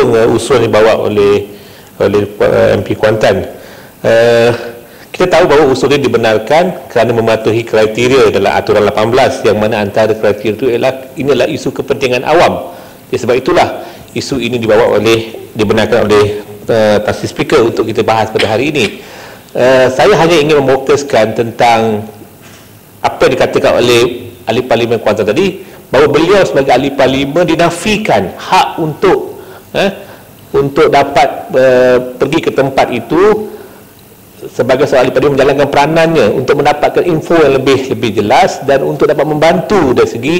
menyokong usul yang dibawa oleh MP Kuantan. Kita tahu bahawa usul ini dibenarkan kerana mematuhi kriteria dalam aturan 18, yang mana antara kriteria itu inilah isu kepentingan awam. Sebab itulah isu ini dibenarkan oleh Tan Sri Speaker untuk kita bahas pada hari ini. Saya hanya ingin memfokuskan tentang apa yang dikatakan oleh ahli parlimen Kuantan tadi, bahawa beliau sebagai ahli parlimen dinafikan hak untuk dapat pergi ke tempat itu sebagai seorang ahli parlimen menjalankan peranannya untuk mendapatkan info yang lebih jelas dan untuk dapat membantu dari segi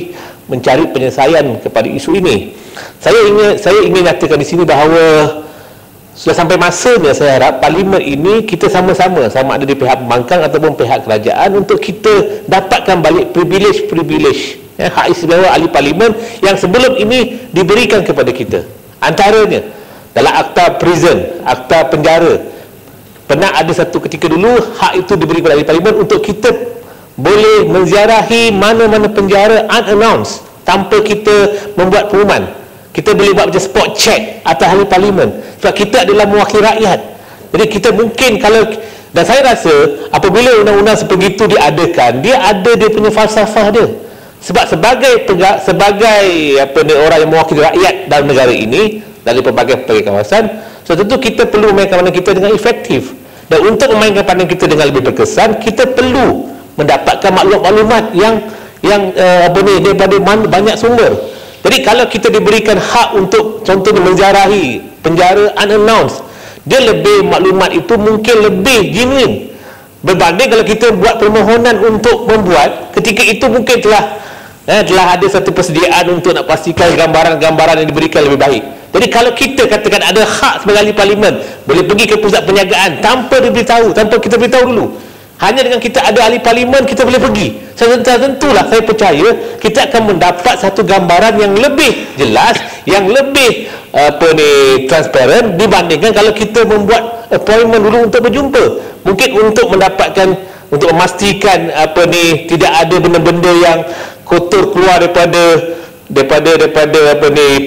mencari penyelesaian kepada isu ini. Saya ingin nyatakan di sini bahawa sudah sampai masanya, saya harap parlimen ini kita sama-sama, sama ada di pihak pembangkang ataupun pihak kerajaan, untuk kita dapatkan balik privilege hak istimewa ahli parlimen yang sebelum ini diberikan kepada kita. Antaranya dalam akta prison, akta penjara, pernah ada satu ketika dulu hak itu diberi kepada ahli parlimen untuk kita boleh menziarahi mana-mana penjara unannounced tanpa kita membuat pengumuman. Kita boleh buat macam spot check atas ahli parlimen sebab kita adalah mewakili rakyat. Jadi kita mungkin kalau, dan saya rasa apabila undang-undang sebegitu diadakan, dia ada dia punya falsafah dia. Sebab sebagai orang yang mewakili rakyat dalam negara ini dari pelbagai kawasan, so tentu kita perlu memainkan peranan kita dengan efektif. Dan untuk memainkan peranan kita dengan lebih berkesan, kita perlu mendapatkan maklumat-maklumat yang daripada banyak sumber. Jadi kalau kita diberikan hak untuk contohnya menziarahi penjara unannounced, dia lebih, maklumat itu mungkin lebih genuine berbanding kalau kita buat permohonan untuk membuat, ketika itu mungkin telah ada satu persediaan untuk nak pastikan gambaran-gambaran yang diberikan lebih baik. Jadi kalau kita katakan ada hak sebagai ahli parlimen boleh pergi ke pusat penjagaan tanpa diberitahu, tanpa kita beritahu dulu, hanya dengan kita ada ahli parlimen kita boleh pergi, tentulah saya percaya kita akan mendapat satu gambaran yang lebih jelas, yang lebih transparent dibandingkan kalau kita membuat appointment dulu untuk berjumpa. Mungkin untuk mendapatkan, untuk memastikan tidak ada benda-benda yang kotor keluar daripada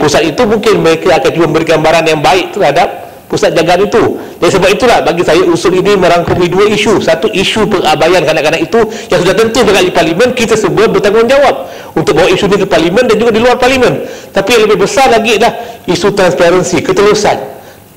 pusat itu, mungkin mereka akan cuba memberi gambaran yang baik terhadap pusat jagaan itu. Dan sebab itulah bagi saya usul ini merangkumi dua isu. Satu, isu pengabaian kanak-kanak itu yang sudah tentu sebagai parlimen kita semua bertanggungjawab untuk bawa isu ini ke parlimen dan juga di luar parlimen. Tapi yang lebih besar lagi adalah isu transparansi, ketelusan,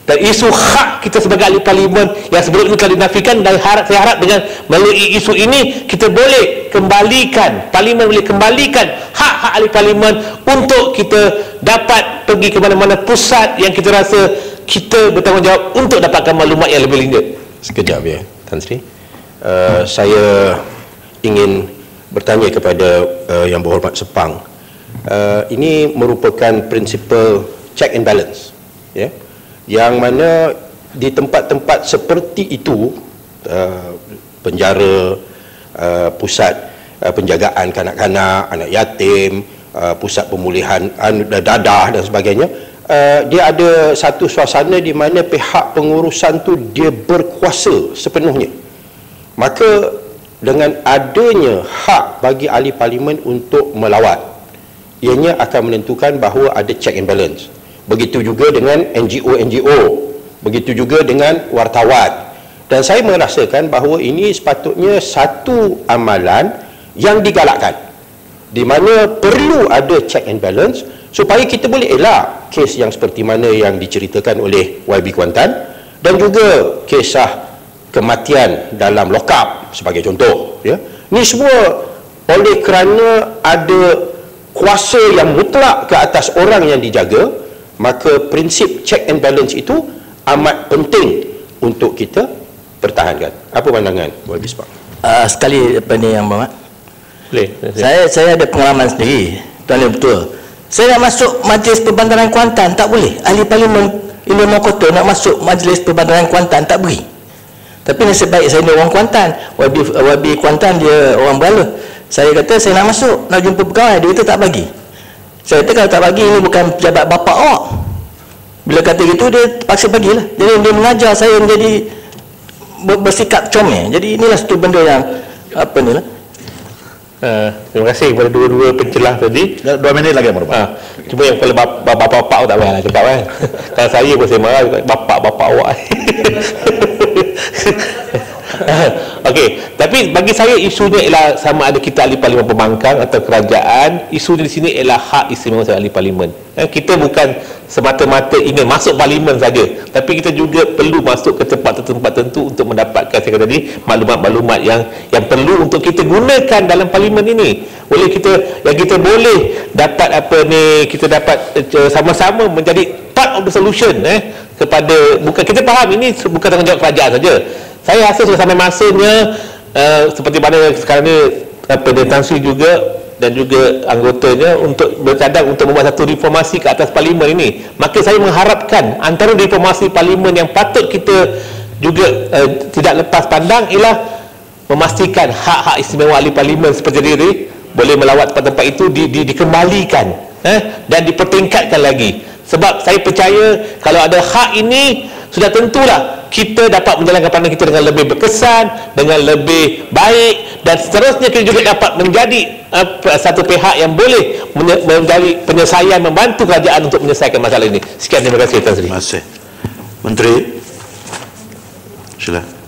dan isu hak kita sebagai ahli parlimen yang sebelum ini telah dinafikan. Dan saya harap dengan melalui isu ini kita boleh kembalikan, parlimen boleh kembalikan hak-hak ahli parlimen untuk kita dapat pergi ke mana-mana pusat yang kita rasa kita bertanggungjawab untuk dapatkan maklumat yang lebih lanjut. Sekejap ya, Tan Sri. Saya ingin bertanya kepada Yang Berhormat Sepang. Ini merupakan prinsipal check and balance, ya, yang mana di tempat-tempat seperti itu, penjara, pusat penjagaan kanak-kanak, anak yatim, pusat pemulihan dadah dan sebagainya, dia ada satu suasana di mana pihak pengurusan tu dia berkuasa sepenuhnya. Maka dengan adanya hak bagi ahli parlimen untuk melawat, ianya akan menentukan bahawa ada check and balance. Begitu juga dengan NGO, begitu juga dengan wartawan. Dan saya merasakan bahawa ini sepatutnya satu amalan yang digalakkan, di mana perlu ada check and balance supaya kita boleh elak kes yang seperti mana yang diceritakan oleh YB Kuantan, dan juga kisah kematian dalam lokap sebagai contoh, ya. Ini semua oleh kerana ada kuasa yang mutlak ke atas orang yang dijaga, maka prinsip check and balance itu amat penting untuk kita pertahankan. Apa pandangan YB Sepang? Sekali Yang Berhormat, Boleh. Saya ada pengalaman sendiri, tuan yang betul. Saya nak masuk Majlis Perbandaran Kuantan tak boleh. Ahli parlimen Indo Mokoto nak masuk Majlis Perbandaran Kuantan tak beri. Tapi nasib baik saya ni orang Kuantan. YB Kuantan dia orang Berala. Saya kata saya nak masuk, nak jumpa pegawai, dia kata tak bagi. Saya kata kalau tak bagi, ini bukan pejabat bapa awak. Bila kata gitu dia paksa bagilah. Jadi dia mengajar saya menjadi bersikap comel. Jadi inilah satu benda yang apa ni lah. Terima kasih kepada dua-dua pencelah tadi. 2 minit lagi merupakan. Cuma yang kalau bapak-bapak tak payahlah cakap kan. Kalau saya pun saya marah bapak-bapak awak. Okey, tapi bagi saya isunya ialah sama ada kita ahli parlimen pembangkang atau kerajaan, isunya di sini ialah hak istimewa ahli parlimen. Kita bukan semata-mata ingin masuk parlimen saja, tapi kita juga perlu masuk ke tempat-tempat tertentu untuk mendapatkan saya kata tadi maklumat-maklumat yang perlu untuk kita gunakan dalam parlimen ini. Oleh kita boleh dapat kita dapat sama-sama menjadi part of the solution kepada, bukan kita faham ini bukan tanggungjawab kerajaan saja. Saya rasa sudah sampai masanya seperti mana sekarang ni Tan Sri juga dan juga anggotanya untuk bercadang untuk membuat satu reformasi ke atas parlimen ini. Maka saya mengharapkan antara reformasi parlimen yang patut kita juga tidak lepas pandang ialah memastikan hak-hak istimewa ahli parlimen seperti diri boleh melawat tempat-tempat itu dikembalikan dan dipertingkatkan lagi. Sebab saya percaya kalau ada hak ini, sudah tentulah kita dapat menjalankan peranan kita dengan lebih berkesan, dengan lebih baik, dan seterusnya kita juga dapat menjadi satu pihak yang boleh menjadi penyelesaian, membantu kerajaan untuk menyelesaikan masalah ini. Sekian, terima kasih Tan Sri. Terima kasih. Menteri, silakan.